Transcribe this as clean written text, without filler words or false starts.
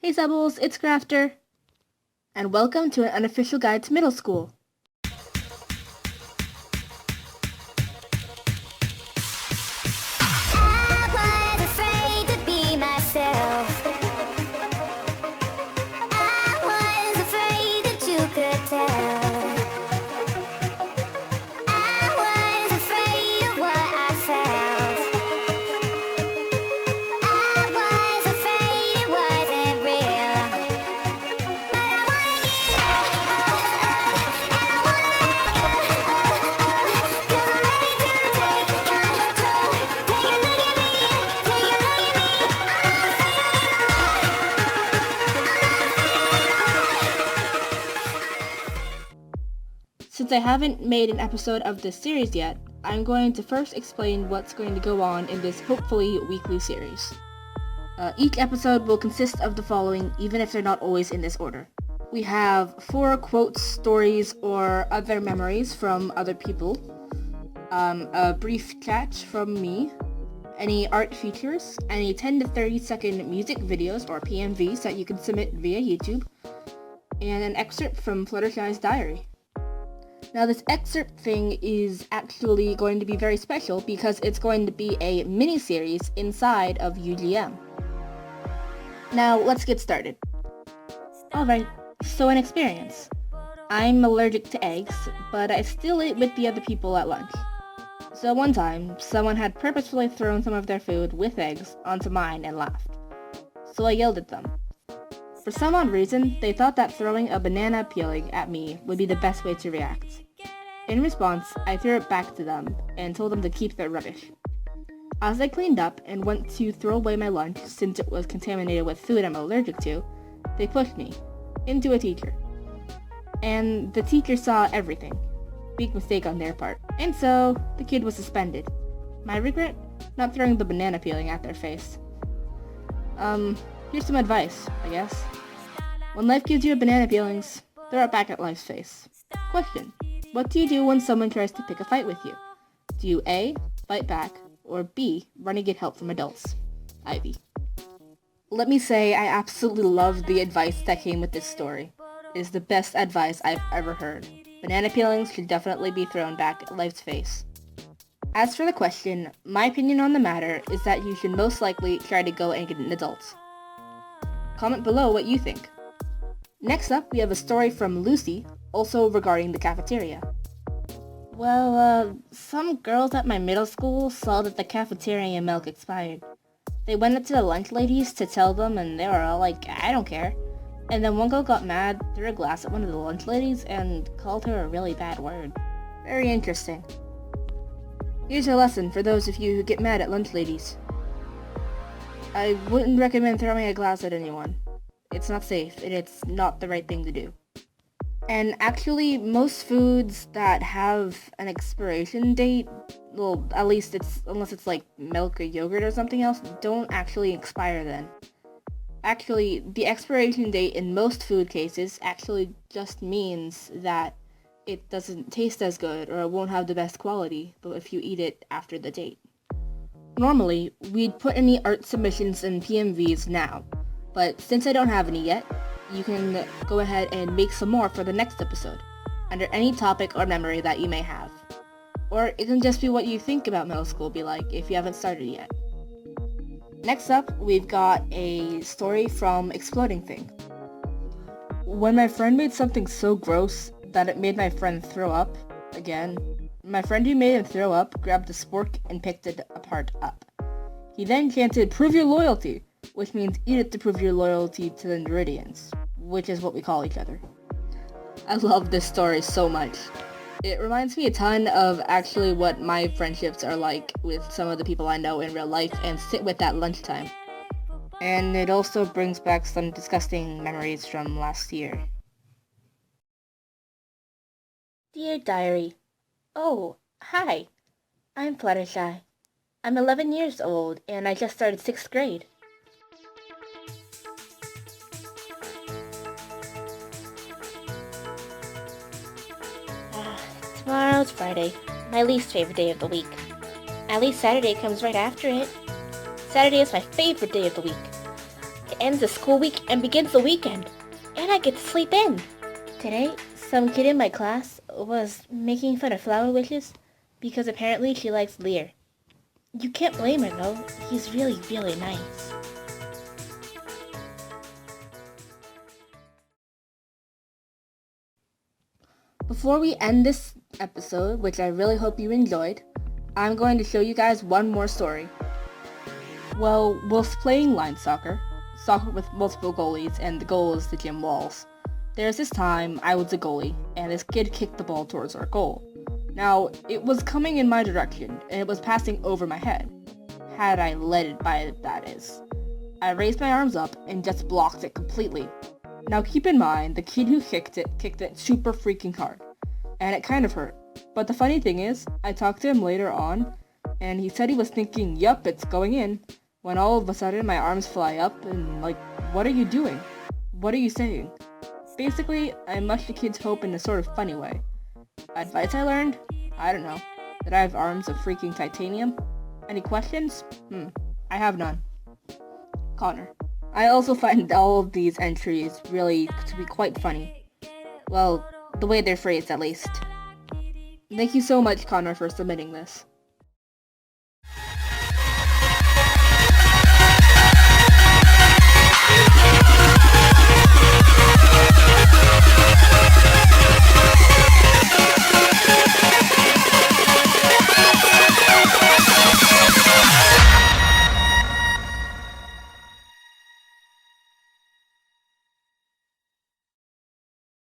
Hey subbles, it's Crafter, and welcome to an unofficial guide to middle school. I was afraid to be myself. I was afraid that you could tell. I was afraid of what I felt. I was afraid it wasn't real. But I wanna get out, and I wanna let go. 'Cause I'm ready to take control. Take a look at me, take a look at me. Since I haven't made an episode of this series yet, I'm going to first explain what's going to go on in this hopefully weekly series. Each episode will consist of the following, even if they're not always in this order. We have 4 quotes, stories, or other memories from other people, a brief chat from me, any art features, any 10 to 30 second music videos or PMVs that you can submit via YouTube, and an excerpt from Fluttershy's diary. Now this excerpt thing is actually going to be very special because it's going to be a mini-series inside of UGM. Now let's get started. Alright, so an experience. I'm allergic to eggs, but I still ate with the other people at lunch. So one time, someone had purposefully thrown some of their food with eggs onto mine and laughed. So I yelled at them. For some odd reason, they thought that throwing a banana peeling at me would be the best way to react. In response, I threw it back to them and told them to keep their rubbish. As I cleaned up and went to throw away my lunch since it was contaminated with food I'm allergic to, they pushed me into a teacher. And the teacher saw everything. Big mistake on their part. And so, the kid was suspended. My regret? Not throwing the banana peeling at their face. Here's some advice, I guess. When life gives you banana peelings, throw it back at life's face. Question. What do you do when someone tries to pick a fight with you? Do you A, fight back, or B, run and get help from adults? Ivy. Let me say I absolutely love the advice that came with this story. It is the best advice I've ever heard. Banana peelings should definitely be thrown back at life's face. As for the question, my opinion on the matter is that you should most likely try to go and get an adult. Comment below what you think. Next up, we have a story from Lucy, also regarding the cafeteria. Well, some girls at my middle school saw that the cafeteria milk expired. They went up to the lunch ladies to tell them and they were all like, I don't care. And then one girl got mad, threw a glass at one of the lunch ladies, and called her a really bad word. Very interesting. Here's a lesson for those of you who get mad at lunch ladies. I wouldn't recommend throwing a glass at anyone. It's not safe, and it's not the right thing to do. And actually, most foods that have an expiration date, well, at least unless it's like milk or yogurt or something else, don't actually expire then. Actually, the expiration date in most food cases actually just means that it doesn't taste as good or it won't have the best quality, but if you eat it after the date. Normally, we'd put any art submissions and PMVs now, but since I don't have any yet, you can go ahead and make some more for the next episode, under any topic or memory that you may have. Or it can just be what you think about middle school be like if you haven't started yet. Next up, we've got a story from Exploding Thing. When my friend made something so gross that it made my friend throw up, again, my friend who made him throw up grabbed the spork and picked it apart up. He then chanted, "Prove your loyalty," which means eat it to prove your loyalty to the Neridians, which is what we call each other. I love this story so much. It reminds me a ton of actually what my friendships are like with some of the people I know in real life and sit with at lunchtime. And it also brings back some disgusting memories from last year. Dear Diary. Oh, hi. I'm Fluttershy. I'm 11 years old and I just started 6th grade. Tomorrow's Friday, my least favorite day of the week. At least Saturday comes right after it. Saturday is my favorite day of the week. ends the school week and begins the weekend. And I get to sleep in. Today, some kid in my class was making fun of flower wishes because apparently she likes Lear. You can't blame her though. He's really, really nice. Before we end this episode, which I really hope you enjoyed, I'm going to show you guys one more story. Well, whilst playing line soccer with multiple goalies and the goal is the gym walls, there's this time I was a goalie and this kid kicked the ball towards our goal. Now, it was coming in my direction and it was passing over my head. Had I let it by, that is. I raised my arms up and just blocked it completely. Now keep in mind, the kid who kicked it super freaking hard, and it kind of hurt. But the funny thing is, I talked to him later on, and he said he was thinking, yup, it's going in, when all of a sudden my arms fly up, and like, what are you doing? What are you saying? Basically, I mushed the kid's hope in a sort of funny way. Advice I learned? I don't know. That I have arms of freaking titanium? Any questions? I have none. Connor. I also find all of these entries really to be quite funny. Well, the way they're phrased at least. Thank you so much, Connor, for submitting this.